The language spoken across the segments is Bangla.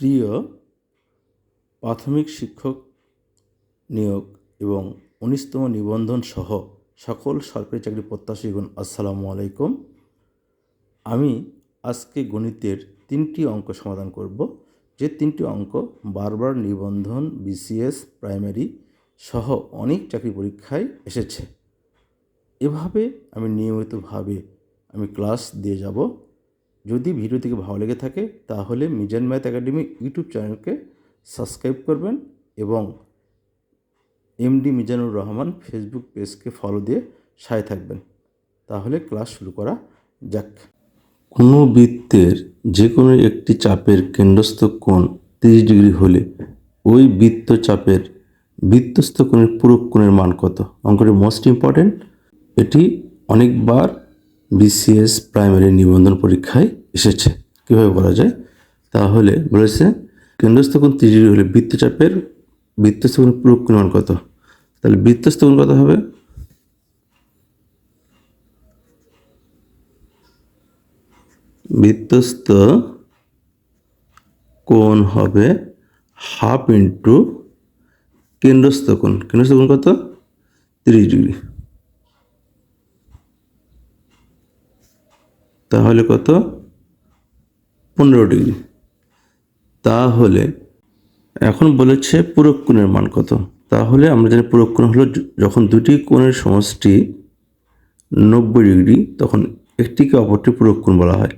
প্রিয় প্রাথমিক শিক্ষক নিয়োগ এবং 19তম নিবন্ধন সহ সকল সরকারি চাকরি প্রত্যাশীগণ আসসালামু আলাইকুম। আমি আজকে গণিতের 3টি অঙ্ক সমাধান করব, যে 3টি অঙ্ক বারবার নিবন্ধন, বিসিএস, প্রাইমারি সহ অনেক চাকরি পরীক্ষায় এসেছে। এভাবে আমি নিয়মিতভাবে ক্লাস দিয়ে যাব। যদি ভিডিওটিকে ভালো লেগে থাকে তাহলে মিজান ম্যাথ একাডেমি ইউটিউব চ্যানেলকে সাবস্ক্রাইব করবেন এবং এমডি মিজানুর রহমান ফেসবুক পেজকে ফলো দিয়ে সাথে থাকবেন। তাহলে ক্লাস শুরু করা যাক। কোনো বৃত্তের যে কোনো একটি চাপের কেন্দ্রস্থ কোণ 30 ডিগ্রি হলে ওই বৃত্তচাপের বৃত্তস্থ কোণের পূরক কোণের মান কত? অঙ্কটি মোস্ট ইম্পর্টেন্ট। এটি অনেকবার বিসিএস প্রাইমারি নিবন্ধন পরীক্ষায় এসেছে। কীভাবে করা যায়? তাহলে বলেছে কেন্দ্রস্থ কোণ 30 ডিগ্রি হলে বৃত্তচাপের বৃত্তস্থ কোণের পূরক কোণের মান কত? তাহলে বৃত্তস্থ কোণ কত হবে? বৃত্তস্থ কোণ হবে হাফ ইন্টু কেন্দ্রস্থ কোণ। কেন্দ্রস্থ কোণ কত? 30 ডিগ্রি। তাহলে কত? 15 ডিগ্রি। তাহলে এখন বলেছে পূরক কোণের মান কত? তাহলে আমরা জানি পূরক কোণ হলো যখন দুটি কোণের সমষ্টি 90 ডিগ্রি তখন একটিকে অপরটি পূরক কোণ বলা হয়।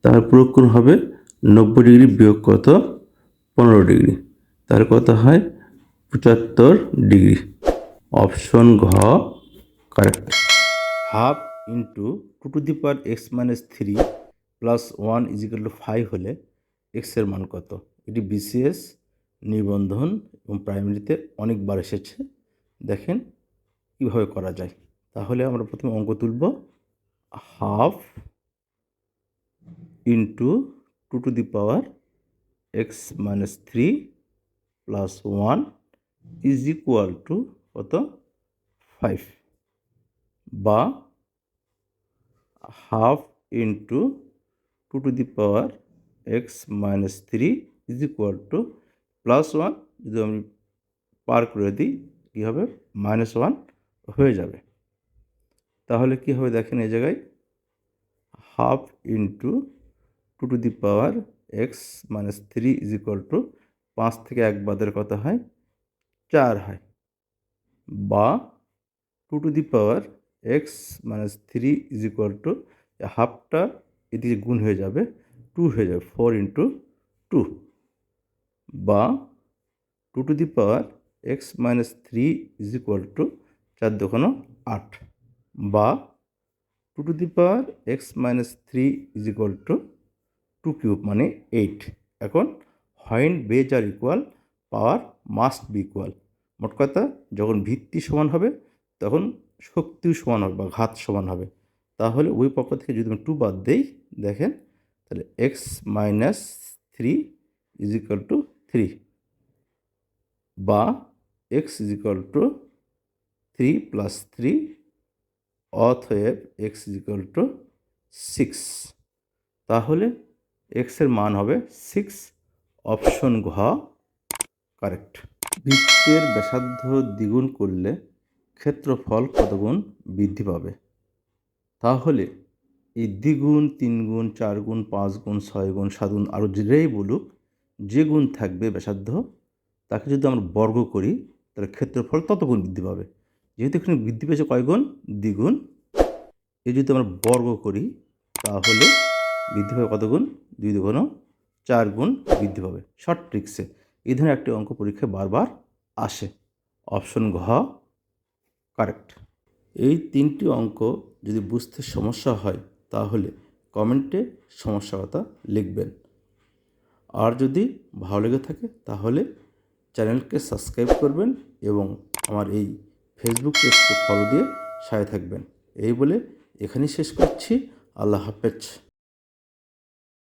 তাহলে পূরক কোণ হবে 90 ডিগ্রি বিয়োগ কত? 15 ডিগ্রি। তাহলে কত হয়? 75 ডিগ্রি। অপশন ঘ correct. Half into 2 to the power x minus 3 plus 1 equal to 5 হলে এক্সের মান কত? এটি বিসিএস, নিবন্ধন এবং প্রাইমারিতে অনেকবার এসেছে। দেখেন কীভাবে করা যায়। তাহলে আমরা প্রথমে অঙ্ক তুলব। Half into 2 to the power x minus 3 plus 1 is equal two কত? 5, বা half into 2 to the power x minus 3 is equal two plus 1, যদি আমি পার করে দিই কী হবে? -1 হয়ে যাবে। তাহলে কী হবে দেখেন এই জায়গায় half into 2 to the power x minus 3 is equal two 5 থেকে 1 বাদের কত হয়? 4 হয়, বা 2 to the power x minus 3 is equal to হাফটা এদিকে গুণ হয়ে যাবে, 2 হয়ে যাবে, 4 ইন্টু 2, বা 2 to the power x minus 3 is equal to 4 2 8, বা 2 to the power x minus 3 is equal to 2 cube মানে 8। এখন when base are equal power must be equal. মোট কথা যখন ভিত্তি সমান হবে তখন শক্তিও সমান হবে বা ঘাত সমান হবে। তাহলে ওই পক্ষ থেকে যদি আমি 2 বাদ দেই, দেখেন তাহলে x minus 3 is equal two 3, বা x is equal two 3 plus 3, অতএব x ইজ ইকুয়াল টু 6। তাহলে x এর মান হবে 6। অপশন ঘ কারেক্ট। বৃত্তের ব্যাসার্ধ দ্বিগুণ করলে ক্ষেত্রফল কত গুণ বৃদ্ধি পাবে? তাহলে এই দ্বিগুণ, 3 গুণ, 4 গুণ, 5 গুণ, 6 গুণ, 7 গুণ, আরও যেটাই বলুক, যে গুণ থাকবে ব্যাসার্ধ তাকে যদি আমরা বর্গ করি তাহলে ক্ষেত্রফল তত গুণ বৃদ্ধি পাবে। যেহেতু এখানে বৃদ্ধি পেয়েছে কয় গুণ? দ্বিগুণ। এই যদি আমরা বর্গ করি তাহলে বৃদ্ধি পাবে কত গুণ? 2 2 4 গুণ বৃদ্ধি পাবে। শর্ট ট্রিক্সে এই ধরনের একটি অঙ্ক পরীক্ষায় বারবার আসে। অপশন ঘ কারেক্ট। এই 3টি অঙ্ক যদি বুঝতে সমস্যা হয় তাহলে কমেন্টে সমস্যার কথা লিখবেন। আর যদি ভালো লেগে থাকে তাহলে চ্যানেলকে সাবস্ক্রাইব করবেন এবং আমার এই ফেসবুক পেজকে ফলো দিয়ে সাথে থাকবেন। এই বলে এখানেই শেষ করছি। আল্লাহ হাফেজ।